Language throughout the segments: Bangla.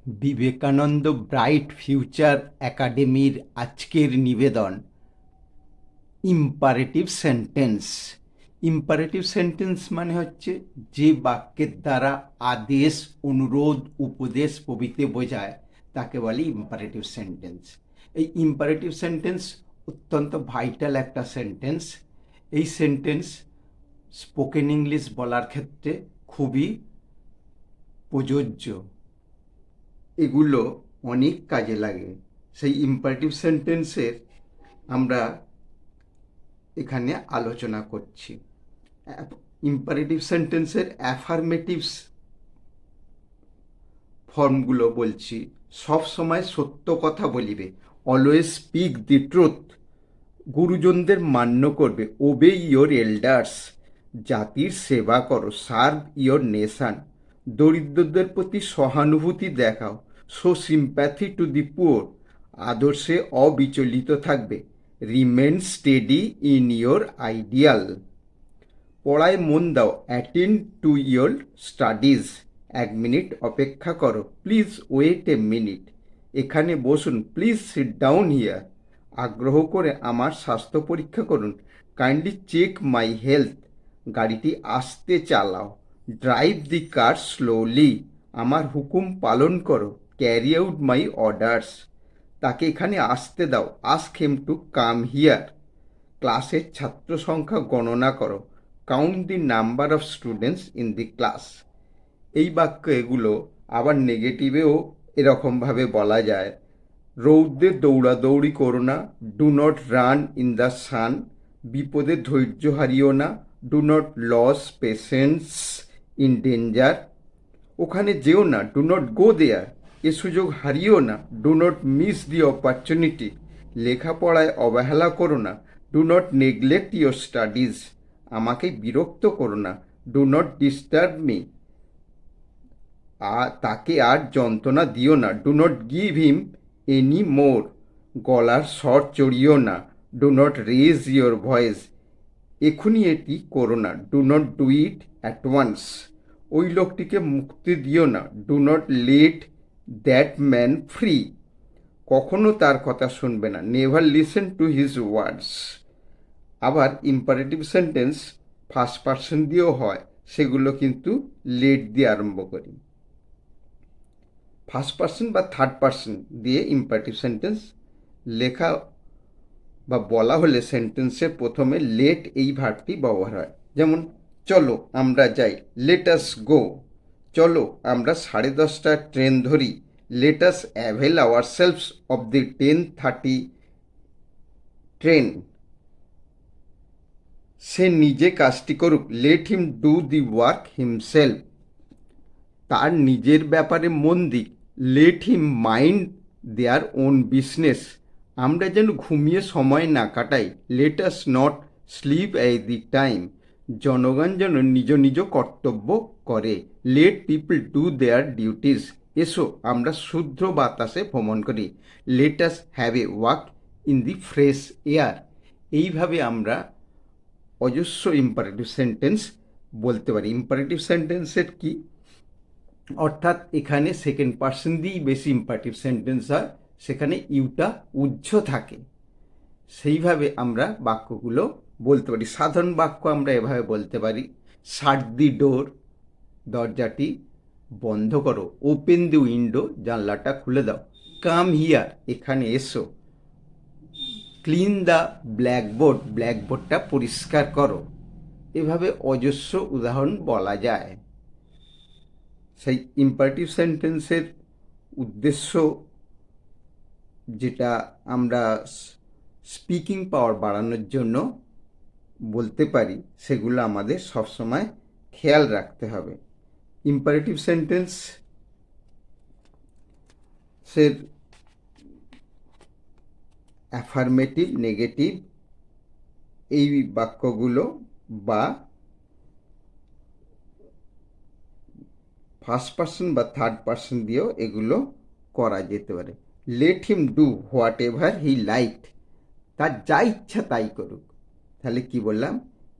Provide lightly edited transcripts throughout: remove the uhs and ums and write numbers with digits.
বিবেকানন্দ ব্রাইট ফিউচার একাডেমির আজকের নিবেদন ইম্পারেটিভ সেন্টেন্স। ইম্পারেটিভ সেন্টেন্স মানে হচ্ছে যে বাক্যের দ্বারা আদেশ, অনুরোধ, উপদেশ প্রভৃতি বোঝায় তাকে বলে ইম্পারেটিভ সেন্টেন্স। এই ইম্পারেটিভ সেন্টেন্স অত্যন্ত ভাইটাল একটা সেন্টেন্স। এই সেন্টেন্স স্পোকেন ইংলিশ বলার ক্ষেত্রে খুবই প্রযোজ্য। এগুলো অনেক কাজে লাগে। সেই ইম্পারেটিভ সেন্টেন্সের আমরা এখানে আলোচনা করছি। ইম্পারেটিভ সেন্টেন্সের অ্যাফার্মেটিভস ফর্মগুলো বলছি। সব সময় সত্য কথা বলিবে, অলওয়েজ স্পিক দি ট্রুথ, গুরুজনদের মান্য করবে, ওবে ইয়োর এল্ডার্স, জাতির সেবা করো, সার্ভ ইয়োর নেশন, দরিদ্রদের প্রতি সহানুভূতি দেখাও, show sympathy to the poor, আদর্শে অবিচলিত থাকবে, remain steady in your ideal, পড়ায় মন দাও, attend to your studies, 1 minute অপেক্ষা করো, প্লিজ ওয়েট এ মিনিট, এখানে বসুন, প্লিজ সিট ডাউন হিয়ার, আগ্রহ করে আমার স্বাস্থ্য পরীক্ষা করুন, কাইন্ডলি চেক মাই হেলথ, গাড়িটি আস্তে চালাও, ড্রাইভ দি কার স্লোলি, আমার হুকুম পালন করো, ক্যারি আউট মাই অর্ডার্স, তাকে এখানে আসতে দাও, ask him to come here, ক্লাসের ছাত্র সংখ্যা গণনা করো, count the number of students in the class. এই বাক্য এগুলো আবার নেগেটিভেও এরকমভাবে বলা যায়। রৌদ্রে দৌড়াদৌড়ি করো না, do not run in the sun, বিপদে ধৈর্য হারিও না, do not lose patience in danger, ওখানে যেও না, ডু নট গো দেয়ার, এ সুযোগ হারিও না, do not miss the opportunity, লেখাপড়ায় অবহেলা করো না, do not neglect your studies, আমাকে বিরক্ত করো না, ডু নট ডিস্টার্ব মি, তাকে আর যন্ত্রণা দিও না, do not give him any more, গলার স্বর চড়িও না, do not raise your voice, এখনই এটি করো না, do not do it at once, ওই লোকটিকে মুক্তি দিও না, do not let that man free, কখনো তার কথা শুনবে না, never listen to his words. আবার ইম্পারেটিভ সেন্টেন্স ফার্স্ট পার্সন দিয়েও হয়, সেগুলো কিন্তু লেট দিয়ে আরম্ভ করি। ফার্স্ট পার্সন বা থার্ড পার্সন দিয়ে ইম্পারেটিভ সেন্টেন্স লেখা বা বলা হলে সেন্টেন্সের প্রথমে লেট এই ভার্বটি ব্যবহার হয়। যেমন চলো আমরা যাই, লেট আস গো, চলো আমরা 10:30টার ট্রেন ধরি, let us avail ourselves of the 10:30 train, সে নিজে কাজটি করুক, let him do the work himself, তার নিজের ব্যাপারে মন দিক, let him mind their own business, আমরা যেন ঘুমিয়ে সময় না কাটাই, let us not sleep at the time, জনগণ যেন নিজ নিজ কর্তব্য করে, let people do their duties, এসো আমরা শুদ্ধ বাতাসে ভ্রমণ করি, let us have a walk in the fresh air. এইভাবে আমরা অজস্র ইম্পারেটিভ সেন্টেন্স বলতে পারি। ইম্পারেটিভ সেন্টেন্সের কি অর্থাৎ এখানে সেকেন্ড পার্সন দিয়েই বেশি ইম্পারেটিভ সেন্টেন্স হয়, সেখানে ইউটা উজ্জ্ব থাকে। সেইভাবে আমরা বাক্যগুলো বলতে পারি। সাধারণ বাক্য আমরা এভাবে বলতে পারি, শাট দি ডোর, দরজাটি বন্ধ করো, ওপেন দি উইন্ডো, জানলাটা খুলে দাও, কাম হিয়ার, এখানে এসো, ক্লিন দ্য ব্ল্যাকবোর্ড, ব্ল্যাকবোর্ডটা পরিষ্কার করো। এভাবে অজস্র উদাহরণ বলা যায়। সেই ইম্পারেটিভ সেন্টেন্সের উদ্দেশ্য যেটা আমরা স্পিকিং পাওয়ার বাড়ানোর জন্য বলতে পারি, সেগুলো আমাদের সবসময় খেয়াল রাখতে হবে। ইম্পারেটিভ সেন্টেন্সের অ্যাফার্মেটিভ, নেগেটিভ এই বাক্যগুলো বা ফার্স্ট পার্সন বা থার্ড পার্সন দিয়েও এগুলো করা যেতে পারে। Late him do what ever he like, তার যা ইচ্ছা তাই করুক। তাহলে কি বললাম,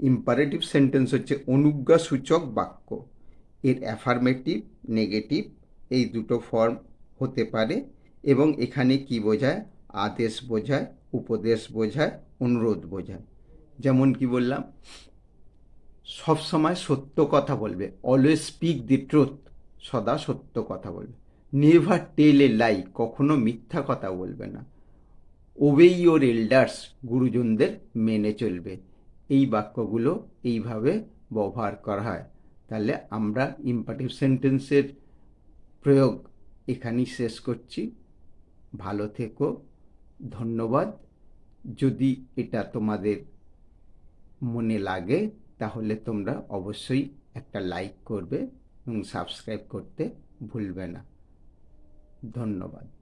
ইম্পারেটিভ সেন্টেন্স হচ্ছে অনুজ্ঞাসূচক বাক্য, এর অ্যাফার্মেটিভ, নেগেটিভ এই দুটো ফর্ম হতে পারে। এবং এখানে কি বোঝায়? আদেশ বোঝায়, উপদেশ বোঝায়, অনুরোধ বোঝায়। যেমন কি বললাম, সব সময় সত্য কথা বলবে, অলওয়েজ স্পিক দি ট্রুথ, সদা সত্য কথা বলবে। নেভার টেল এ লাই, কখনো মিথ্যা কথা বলবে না। ওবে ইয়োর এল্ডার্স, গুরুজনদের মেনে চলবে। এই বাক্যগুলো এইভাবে ব্যবহার করা হয়। তাহলে আমরা ইম্পারেটিভ সেন্টেন্সের প্রয়োগ এখানেই শেষ করছি। ভালো থেকো, ধন্যবাদ। যদি এটা তোমাদের মনে লাগে তাহলে তোমরা অবশ্যই একটা লাইক করবে এবং সাবস্ক্রাইব করতে ভুলবে না। ধন্যবাদ।